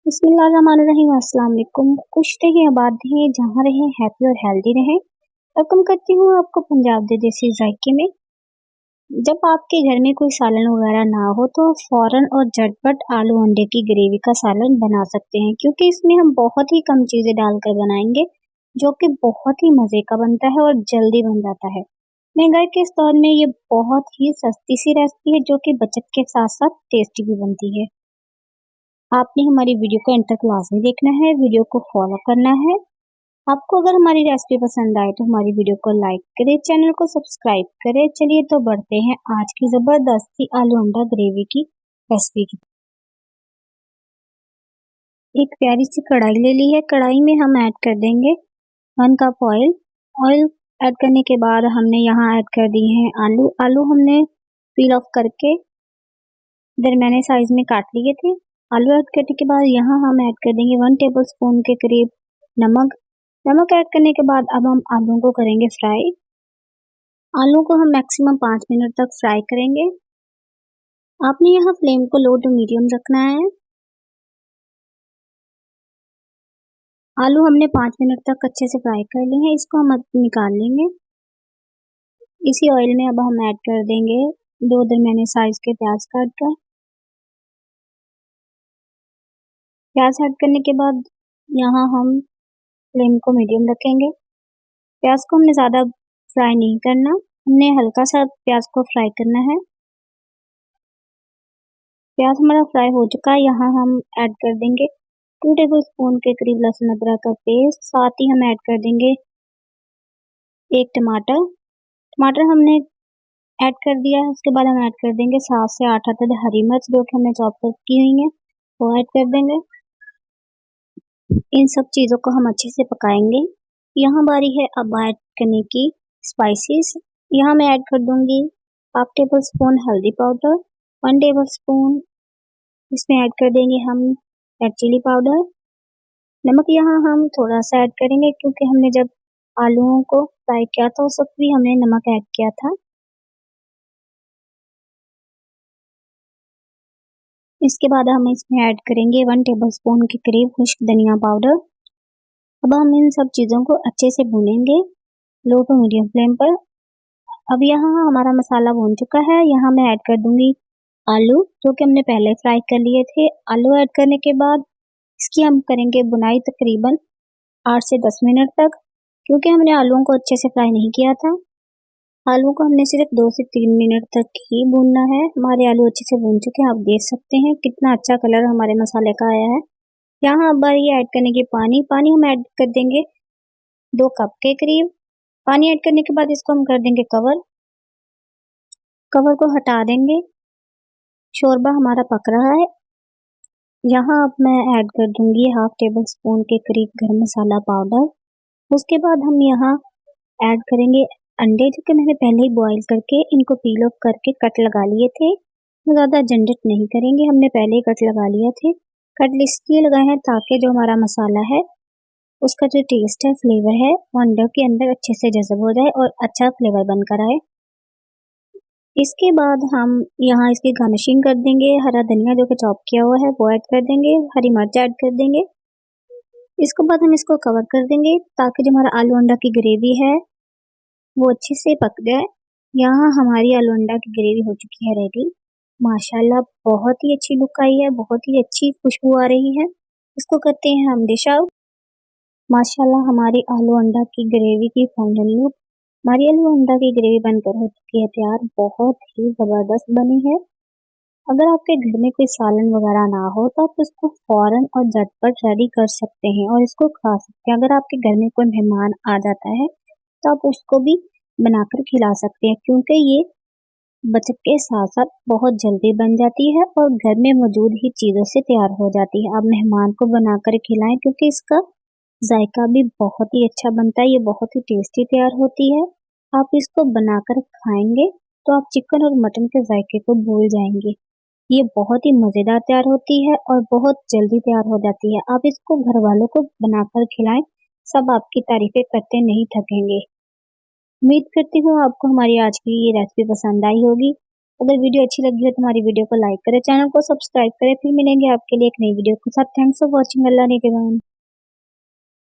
बिस्मिल्लाहिर्रहमानिर्रहीम। अस्सलाम वालेकुम। खुश रहें, आबाद रहें, जहाँ रहें हैप्पी और हेल्दी रहें। वेलकम करती हूँ आपको पंजाब दे देसी जायके में। जब आपके घर में कोई सालन वगैरह ना हो तो फौरन और झटपट आलू अंडे की ग्रेवी का सालन बना सकते हैं, क्योंकि इसमें हम बहुत ही कम चीज़ें डालकर बनाएंगे, जो कि बहुत ही मज़े का बनता है और जल्दी बन जाता है। महंगाई के इस दौर में ये बहुत ही सस्ती सी रेसिपी है, जो कि बचत के साथ साथ टेस्टी भी बनती है। आपने हमारी वीडियो को एंड तक लाजमी देखना है, वीडियो को फॉलो करना है। आपको अगर हमारी रेसिपी पसंद आए तो हमारी वीडियो को लाइक करें, चैनल को सब्सक्राइब करें। चलिए तो बढ़ते हैं आज की जबरदस्त सी आलू अंडा ग्रेवी की रेसिपी की। एक प्यारी सी कढ़ाई ले ली है। कढ़ाई में हम ऐड कर देंगे 1 कप ऑयल। ऑयल ऐड करने के बाद हमने यहाँ ऐड कर दिए हैं आलू। आलू हमने पील ऑफ करके दरमियाने साइज में काट लिए थे। आलू ऐड करने के बाद यहाँ हम ऐड कर देंगे 1 टेबल स्पून के करीब नमक। नमक ऐड करने के बाद अब हम आलू को करेंगे फ्राई। आलू को हम मैक्सिमम 5 मिनट तक फ्राई करेंगे। आपने यहाँ फ्लेम को लो टू मीडियम रखना है। आलू हमने 5 मिनट तक अच्छे से फ्राई कर लिए हैं, इसको हम निकाल लेंगे। इसी ऑयल में अब हम ऐड कर देंगे 2 दरमियाने साइज के प्याज काट कर। प्याज ऐड करने के बाद यहाँ हम फ्लेम को मीडियम रखेंगे। प्याज को हमने ज़्यादा फ्राई नहीं करना, हमने हल्का सा प्याज को फ्राई करना है। प्याज हमारा फ्राई हो चुका है। यहाँ हम ऐड कर देंगे 2 टेबल स्पून के करीब लहसुन अदरक का पेस्ट। साथ ही हम ऐड कर देंगे 1 टमाटर। टमाटर हमने ऐड कर दिया है। उसके बाद हम ऐड कर देंगे 7 से 8 अदद हरी मिर्च, जो कि हमने चॉप की हुई है, वो ऐड कर देंगे। इन सब चीज़ों को हम अच्छे से पकाएंगे। यहाँ बारी है अब ऐड करने की स्पाइसेस। यहाँ मैं ऐड कर दूंगी 1/2 टेबल स्पून हल्दी पाउडर, 1 टेबल स्पून इसमें ऐड कर देंगे हम रेड चिली पाउडर। नमक यहाँ हम थोड़ा सा ऐड करेंगे, क्योंकि हमने जब आलूओं को फ्राई किया था उस वक्त भी हमने नमक ऐड किया था। इसके बाद हम इसमें ऐड करेंगे 1 टेबल स्पून के करीब खुश्क धनिया पाउडर। अब हम इन सब चीज़ों को अच्छे से भूनेंगे लो टू मीडियम फ्लेम पर। अब यहाँ हमारा मसाला भून चुका है। यहाँ मैं ऐड कर दूंगी आलू, जो कि हमने पहले फ्राई कर लिए थे। आलू ऐड करने के बाद इसकी हम करेंगे बुनाई तकरीबन 8 से 10 मिनट तक, क्योंकि हमने आलूओं को अच्छे से फ्राई नहीं किया था। आलू को हमने सिर्फ 2 से 3 मिनट तक ही भूनना है। हमारे आलू अच्छे से भून चुके हैं, आप देख सकते हैं कितना अच्छा कलर हमारे मसाले का आया है। यहाँ अब बारी ऐड करने की पानी हम ऐड कर देंगे 2 कप के करीब। पानी ऐड करने के बाद इसको हम कर देंगे कवर को हटा देंगे। शोरबा हमारा पक रहा है। यहाँ अब मैं ऐड कर दूंगी 1/2 टेबल स्पून के करीब गरम मसाला पाउडर। उसके बाद हम यहाँ ऐड करेंगे अंडे, जो कि मैंने पहले ही बॉईल करके इनको पील ऑफ करके कट लगा लिए थे। ज़्यादा झंझट नहीं करेंगे, हमने पहले ही कट लगा लिए थे। कट इसलिए लगाए हैं ताकि जो हमारा मसाला है उसका जो टेस्ट है, फ्लेवर है, वो अंडों के अंदर अच्छे से जज़ब हो जाए और अच्छा फ्लेवर बनकर आए। इसके बाद हम यहाँ इसकी गार्निशिंग कर देंगे। हरा धनिया जो कि चॉप किया हुआ है वो ऐड कर देंगे, हरी मिर्च ऐड कर देंगे। इसके बाद हम इसको कवर कर देंगे ताकि जो हमारा आलू अंडा की ग्रेवी है वो अच्छे से पक जाए। यहाँ हमारी आलू अंडा की ग्रेवी हो चुकी है रेडी। माशाल्लाह बहुत ही अच्छी लुक आई है, बहुत ही अच्छी खुशबू आ रही है। इसको करते हैं हम डिश आउट। माशाल्लाह हमारी आलू अंडा की ग्रेवी की फाइनल लुक। हमारी आलू अंडा की ग्रेवी बनकर हो चुकी है तैयार, बहुत ही ज़बरदस्त बनी है। अगर आपके घर में कोई सालन वगैरह ना हो तो आप इसको फ़ौरन और झटपट रेडी कर सकते हैं और इसको खा सकते हैं। अगर आपके घर में कोई मेहमान आ जाता है तो आप उसको भी बनाकर खिला सकते हैं, क्योंकि ये बचत के साथ साथ बहुत जल्दी बन जाती है और घर में मौजूद ही चीज़ों से तैयार हो जाती है। आप मेहमान को बनाकर खिलाएं, क्योंकि इसका जायका भी बहुत ही अच्छा बनता है, ये बहुत ही टेस्टी तैयार होती है। आप इसको बनाकर खाएंगे तो आप चिकन और मटन के जायके को भूल जाएंगे। ये बहुत ही मज़ेदार तैयार होती है और बहुत जल्दी तैयार हो जाती है। आप इसको घर वालों को बनाकर खिलाएं, सब आपकी तारीफें करते नहीं थकेंगे। उम्मीद करती हूँ आपको हमारी आज की ये रेसिपी पसंद आई होगी। अगर वीडियो अच्छी लगी हो तो हमारी वीडियो को लाइक करें, चैनल को सब्सक्राइब करें। फिर मिलेंगे आपके लिए एक नई वीडियो के साथ। Thanks for watching. अल्लाह निगहबान।